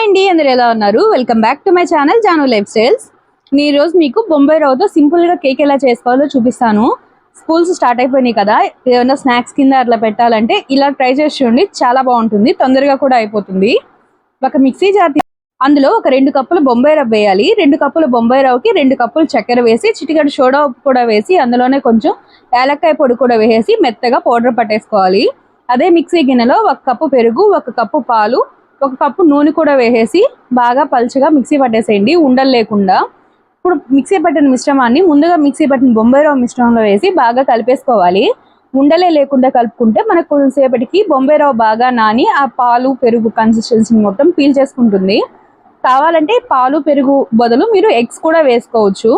Hi అండి, అందరు ఎలా ఉన్నారు? Welcome back to my channel Janu life styles. ఈ రోజు మీకు బొంబాయి రవ్వతో సింపుల్ గా కేక్ ఎలా చేసుకోవాలో చూపిస్తాను. స్కూల్స్ స్టార్ట్ అయిపోయినాయి కదా, ఏమైనా స్నాక్స్ కింద అట్లా పెట్టాలంటే ఇలా ట్రై చేసి చూడండి, చాలా బాగుంటుంది, తొందరగా కూడా అయిపోతుంది. ఒక మిక్సీ జార్ అందులో ఒక 2 కప్పుల బొంబాయి రవ్వ వేయాలి. 2 కప్పుల బొంబాయి రవ్వకి 2 కప్పులు చక్కెర వేసి చిటికెడు సోడా ఉప్పు కూడా వేసి అందులోనే కొంచెం యాలక్కాయ పొడి కూడా వేసి మెత్తగా పౌడర్ పట్టేసుకోవాలి. అదే మిక్సీ గిన్నెలో 1 కప్పు పెరుగు, 1 కప్పు పాలు, 1 కప్పు నూనె కూడా వేసేసి బాగా పల్చగా మిక్సీ పట్టేసేయండి, ఉండలు లేకుండా. ఇప్పుడు మిక్సీ పట్టిన మిశ్రమాన్ని ముందుగా మిక్సీ పట్టిన బొంబాయి రవ్వ మిశ్రమంలో వేసి బాగా కలిపేసుకోవాలి. ఉండలే లేకుండా కలుపుకుంటే మనకు కొంతసేపటికి బొంబాయి రవ్వ బాగా నాని ఆ పాలు పెరుగు కన్సిస్టెన్సీ మొత్తం పీల్ చేసుకుంటుంది. కావాలంటే పాలు పెరుగు బదులు మీరు ఎగ్స్ కూడా వేసుకోవచ్చు.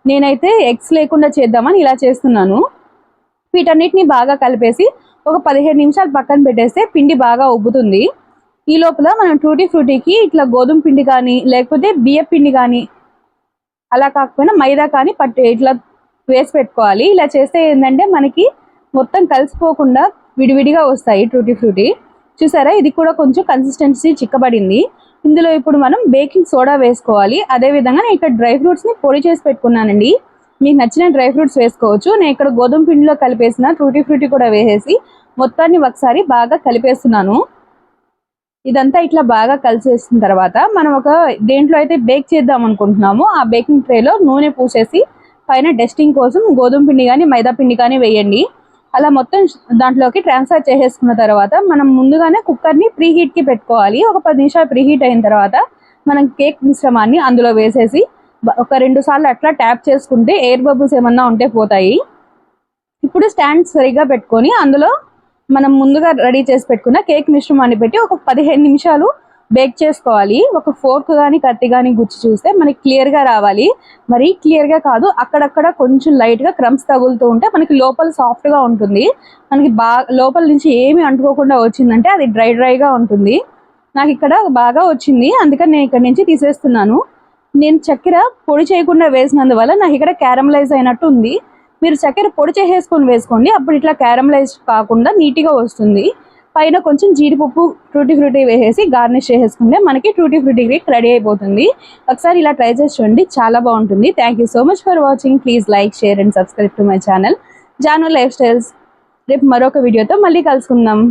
నేనైతే ఎగ్స్ లేకుండా చేద్దామని ఇలా చేస్తున్నాను. వీటన్నిటిని బాగా కలిపేసి ఒక 15 నిమిషాలు పక్కన పెట్టేస్తే పిండి బాగా ఉబ్బుతుంది. ఈ లోపల మనం టూటీ ఫ్రూటీకి ఇట్లా గోధుమ పిండి కానీ లేకపోతే బియ్య పిండి కానీ అలా కాకపోయినా మైదా కానీ ఇట్లా వేసి పెట్టుకోవాలి. ఇలా చేస్తే ఏంటంటే మనకి మొత్తం కలిసిపోకుండా విడివిడిగా వస్తాయి టూటీ ఫ్రూటీ. చూసారా, ఇది కూడా కొంచెం కన్సిస్టెన్సీ చిక్కబడింది. ఇందులో ఇప్పుడు మనం బేకింగ్ సోడా వేసుకోవాలి. అదేవిధంగా నేను ఇక్కడ డ్రై ఫ్రూట్స్ని పొడి చేసి పెట్టుకున్నానండి. మీకు నచ్చిన డ్రై ఫ్రూట్స్ వేసుకోవచ్చు. నేను ఇక్కడ గోధుమ పిండిలో కలిపేసిన టూటీ ఫ్రూటీ కూడా వేసేసి మొత్తాన్ని ఒకసారి బాగా కలిపేస్తున్నాను. ఇదంతా ఇట్లా బాగా కలిసేసిన తర్వాత మనం ఒక దేంట్లో అయితే బేక్ చేద్దాం అనుకుంటున్నామో ఆ బేకింగ్ ట్రేలో నూనె పూసేసి పైన డస్టింగ్ కోసం గోధుమ పిండి కానీ మైదా పిండి కానీ వేయండి. అలా మొత్తం దాంట్లోకి ట్రాన్స్ఫర్ చేసేసుకున్న తర్వాత మనం ముందుగానే కుక్కర్ని ప్రీహీట్కి పెట్టుకోవాలి. ఒక 10 నిమిషాలు ప్రీహీట్ అయిన తర్వాత మనం కేక్ మిశ్రమాన్ని అందులో వేసేసి ఒక 2 సార్లు అట్లా ట్యాప్ చేసుకుంటే ఎయిర్ బబుల్స్ ఏమన్నా ఉంటే పోతాయి. ఇప్పుడు స్టాండ్ సరిగ్గా పెట్టుకొని అందులో మనం ముందుగా రెడీ చేసి పెట్టుకున్న కేక్ మిశ్రమాన్ని పెట్టి ఒక 15 నిమిషాలు బేక్ చేసుకోవాలి. ఒక ఫోర్క్ కానీ కత్తి కానీ గుచ్చి చూస్తే మనకి క్లియర్గా రావాలి. మరీ క్లియర్గా కాదు, అక్కడక్కడ కొంచెం లైట్గా క్రమ్స్ తగులుతూ ఉంటే మనకి లోపల సాఫ్ట్గా ఉంటుంది. మనకి లోపల నుంచి ఏమి అంటుకోకుండా వచ్చిందంటే అది డ్రైగా ఉంటుంది. నాకు ఇక్కడ బాగా వచ్చింది, అందుకని నేను ఇక్కడ నుంచి తీసేస్తున్నాను. నేను చక్కెర పొడి చేయకుండా వేసినందువల్ల నాకు ఇక్కడ క్యారమలైజ్ అయినట్టు ఉంది. మీరు చక్కెర పొడి చేసేసుకొని వేసుకోండి, అప్పుడు ఇట్లా క్యారమలైజ్ కాకుండా నీట్గా వస్తుంది. పైన కొంచెం జీడిపప్పు టూటీ ఫ్రూటీ వేసేసి గార్నిష్ చేసేసుకుంటే మనకి టూటీ ఫ్రూటీ కేక్ రెడీ అయిపోతుంది. ఒకసారి ఇలా ట్రై చేసి చూడండి, చాలా బాగుంటుంది. Thank you so much for watching. Please like, share and subscribe to my channel Janu life styles. రేపు మరొక వీడియోతో మళ్ళీ కలుసుకుందాం.